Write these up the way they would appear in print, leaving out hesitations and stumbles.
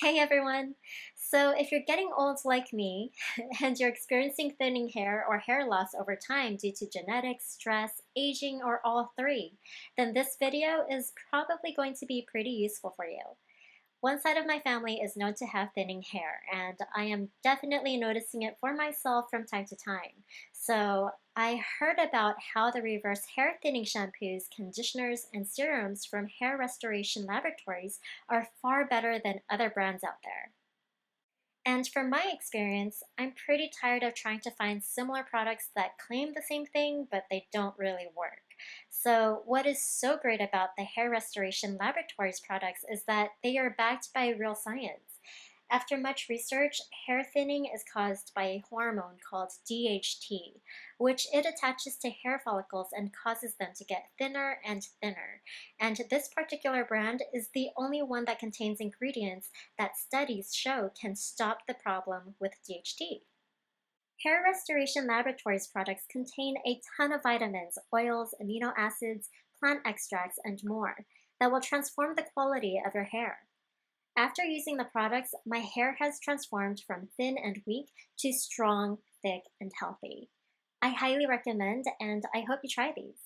Hey everyone! So, if you're getting old like me and you're experiencing thinning hair or hair loss over time due to genetics, stress, aging, or all three, then this video is probably going to be pretty useful for you. One side of my family is known to have thinning hair, and I am definitely noticing it for myself from time to time. So, I heard about how the reverse hair thinning shampoos, conditioners, and serums from Hair Restoration Laboratories are far better than other brands out there. And from my experience, I'm pretty tired of trying to find similar products that claim the same thing, but they don't really work. So, what is so great about the Hair Restoration Laboratories products is that they are backed by real science. After much research, hair thinning is caused by a hormone called DHT, which it attaches to hair follicles and causes them to get thinner and thinner. And this particular brand is the only one that contains ingredients that studies show can stop the problem with DHT. Hair Restoration Laboratories products contain a ton of vitamins, oils, amino acids, plant extracts, and more that will transform the quality of your hair. After using the products, my hair has transformed from thin and weak to strong, thick, and healthy. I highly recommend and I hope you try these.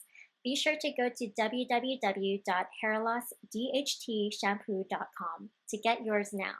Be sure to go to www.hairlossdhtshampoo.com to get yours now.